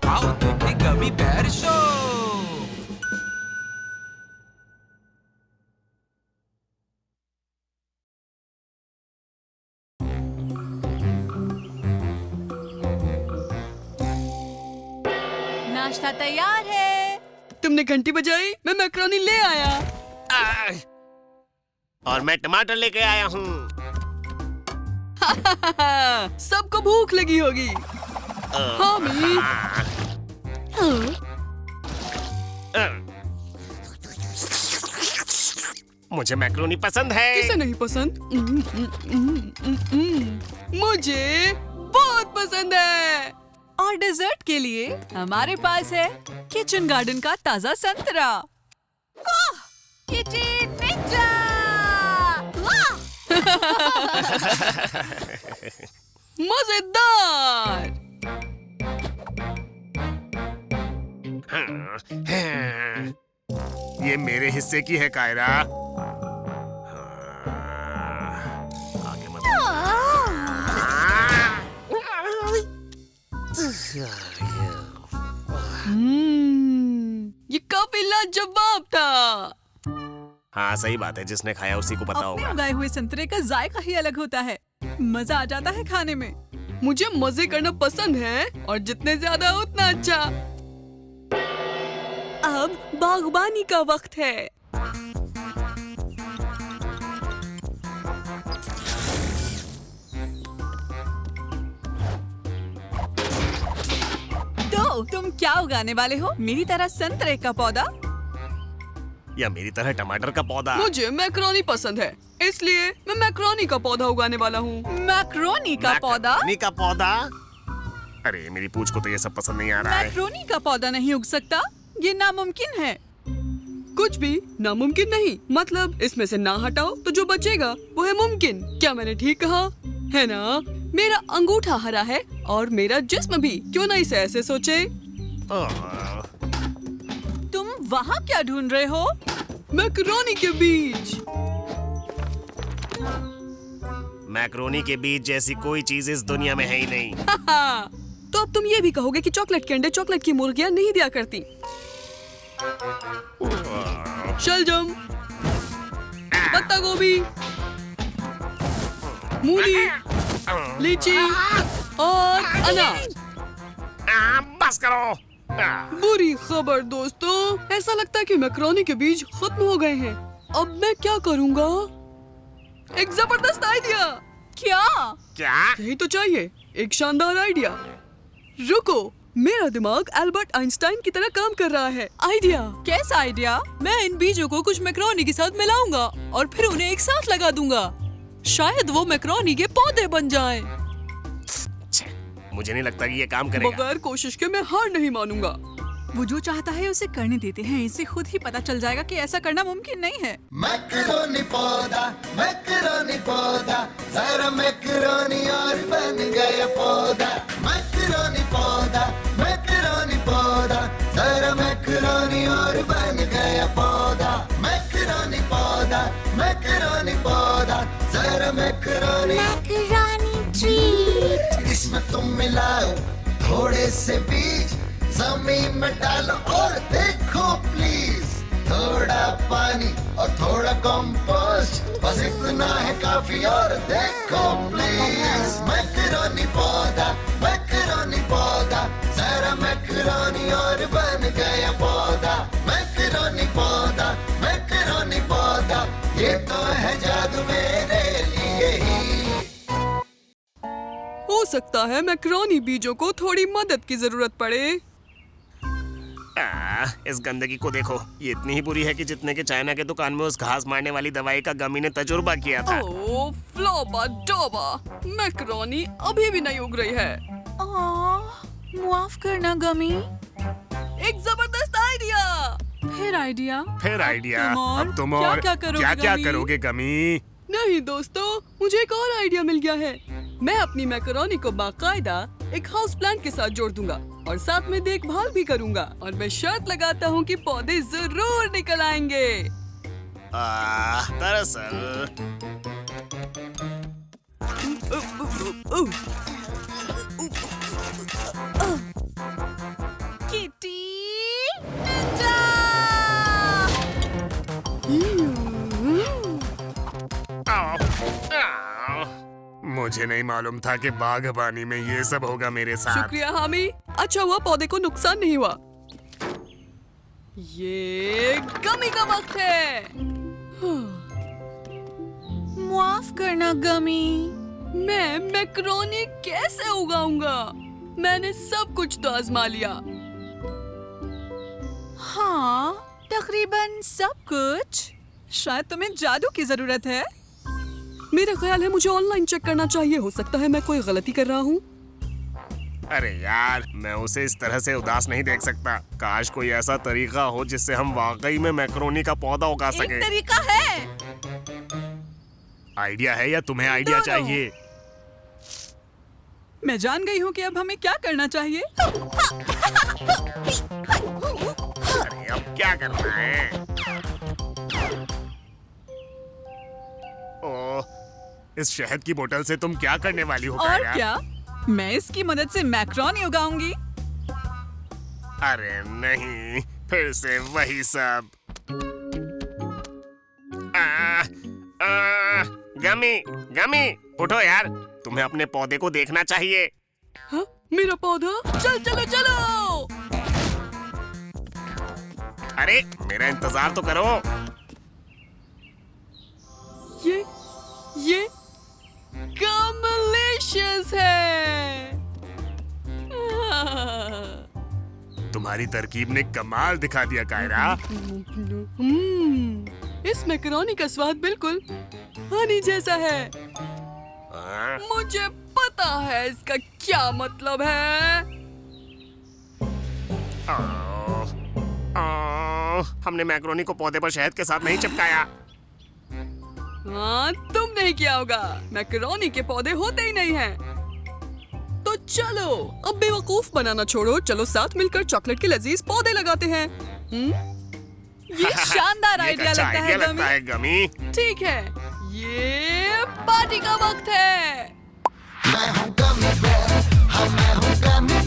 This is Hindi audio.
आओ देखें गमी बेयर शो। नाश्ता तैयार है। तुमने घंटी बजाई, मैं मैक्रोनी ले आया। और मैं टमाटर लेके आया हूँ। सबको भूख लगी होगी। हाँ मी। मुझे मैक्रोनी पसंद है। किसे नहीं पसंद? मुझे बहुत पसंद है। और डेजर्ट के लिए हमारे पास है किचन गार्डन का ताजा संतरा। वाह! Kitchen Ninja! वाह! मजेदार। ये मेरे हिस्से की है कायरा। आगे मत। ये काफी लाजवाब था। हाँ सही बात है, जिसने खाया उसी को पता अपने होगा। उगाए हुए संतरे का जायका ही अलग होता है। मजा आ जाता है खाने में। मुझे मजे करना पसंद है और जितने ज्यादा उतना अच्छा। अब बागबानी का वक्त है। तो तुम क्या उगाने वाले हो? मेरी तरह संतरे का पौधा? या मेरी तरह टमाटर का पौधा? मुझे मैक्रोनी पसंद है, इसलिए मैं मैक्रोनी का पौधा उगाने वाला हूँ। मैक्रोनी का पौधा? मैक्रोनी का पौधा? अरे मेरी पूंछ को तो ये सब पसंद नहीं आ रहा है। मैक्रोनी का पौधा नहीं उग सकता, ये नामुमकिन है। कुछ भी नामुमकिन नहीं, मतलब इसमें से ना हटाओ तो जो बचेगा वो है मुमकिन। क्या मैंने ठीक कहा है ना? मेरा अंगूठा हरा है और मेरा जिस्म भी, क्यों ना इसे ऐसे सोचे। तुम वहाँ क्या ढूंढ रहे हो? मैक्रोनी के बीज। मैक्रोनी के बीज जैसी कोई चीज इस दुनिया में है ही नहीं। तो अब तुम ये भी कहोगे कि चॉकलेट के अंडे चॉकलेट की मुर्गियाँ नहीं दिया करती। शलजम, पत्ता गोभी, मूली, लीची और अनार। बस करो। बुरी खबर दोस्तों, ऐसा लगता है कि मैक्रोनी के बीज खत्म हो गए हैं। अब मैं क्या करूँगा? एक जबरदस्त आइडिया। क्या? क्या? यही तो चाहिए, एक शानदार आइडिया। रुको, मेरा दिमाग एल्बर्ट आइंस्टाइन की तरह काम कर रहा है। आइडिया। कैसा आइडिया? मैं इन बीजों को कुछ मैक्रोनी के साथ मिलाऊंगा और फिर उन्हें एक साथ लगा दूंगा। शायद वो मैक्रोनी के पौधे बन जाएं। मुझे नहीं लगता कि ये काम करेगा। बगैर कोशिश के मैं हार नहीं मानूंगा। वो जो चाहता है उसे करने देते हैं। इसे खुद ही पता चल जाएगा कि ऐसा करना मुमकिन नहीं है। मैक्रोनी पौधा, सारा मैक्रोनी और बन गया पौधा। मैक्रोनी पौधा, सारा मैक्रोनी और बन गया पौधा। मैक्रोनी पौधा, सारा मैक्रोनी ट्रीट। इसमें तुम मिलाओ थोड़े से बीज, जमीन में डालो और देखो प्लीज। थोड़ा पानी और थोड़ा कंपोस्ट, बस इतना है काफी और देखो प्लीज। मैक्रोनी पौधा, सारा मैक्रोनी और बन गया पौधा। मैक्रोनी पौधा, ये तो है जादू मेरे लिए ही। हो सकता है मैक्रोनी बीजों को थोड़ी मदद की जरूरत पड़े। इस गंदगी को देखो, ये इतनी ही बुरी है कि जितने के चाइना के दुकान में उस घास मारने वाली दवाई का गमी ने तजुर्बा किया था। ओह फ्लोबा डोबा, मैक्रोनी अभी भी नहीं उग रही है। माफ करना गमी। एक जबरदस्त आइडिया। फिर आइडिया? अब तुम और क्या करोगे गमी? नहीं दोस्तों, मुझे एक और आइडिया मिल गया है। मैं अपनी मैक्रोनी को बाकायदा एक हाउस प्लांट के साथ जोड़ दूंगा और साथ में देखभाल भी करूंगा, और मैं शर्त लगाता हूँ कि पौधे जरूर निकल आएंगे। दरअसल किटी निंजा। मुझे नहीं मालूम था कि बागबानी में ये सब होगा मेरे साथ। शुक्रिया हामी। अच्छा हुआ पौधे को नुकसान नहीं हुआ। ये गमी का वक्त है। माफ करना गमी। मैं मैक्रोनी कैसे उगाऊंगा? मैंने सब कुछ तो आजमा लिया। हाँ, तकरीबन सब कुछ। शायद तुम्हें जादू की जरूरत है। मेरा ख्याल है मुझे ऑनलाइन चेक करना चाहिए। हो सकता है मैं कोई गलती कर रहा हूँ। अरे यार, मैं उसे इस तरह से उदास नहीं देख सकता। काश कोई ऐसा तरीका हो जिससे हम वाकई में मैक्रोनी का पौधा उगा एक सके। तरीका है। आइडिया है या तुम्हें आइडिया दोनों। चाहिए? मैं जान गई हूँ कि अब हमें क्या करना चाहिए। अरे अब क्या करना है? ओह, इस शहद की बोतल से तुम क्या करने वाली हो? और कायरा? क्या, मैं इसकी मदद से मैक्रोनी उगाऊंगी। अरे नहीं, फिर से वही सब। गमी, गमी, उठो यार, तुम्हें अपने पौधे को देखना चाहिए। हाँ? मेरा पौधा? चल चलो चलो। अरे मेरा इंतजार तो करो। ये कमलेशियस है। तुम्हारी तरकीब ने कमाल दिखा दिया कायरा। इस मैकरोनी का स्वाद बिल्कुल हनी जैसा है। हाँ? मुझे पता है इसका क्या मतलब है। हमने मैक्रोनी को पौधे पर शहद के साथ नहीं चिपकाया। हाँ, तुम नहीं किया होगा। मैकरोनी के पौधे होते ही नहीं हैं। तो चलो अब बेवकूफ बनाना छोड़ो, चलो साथ मिलकर चॉकलेट के लजीज पौधे लगाते हैं। ये शानदार ये आइडिया अच्छा लगता है आइडिया लगता है गमी। ठीक है, ये पार्टी का वक्त है। मैं हूँ गमी बेयर, हाँ मैं हूँ गमी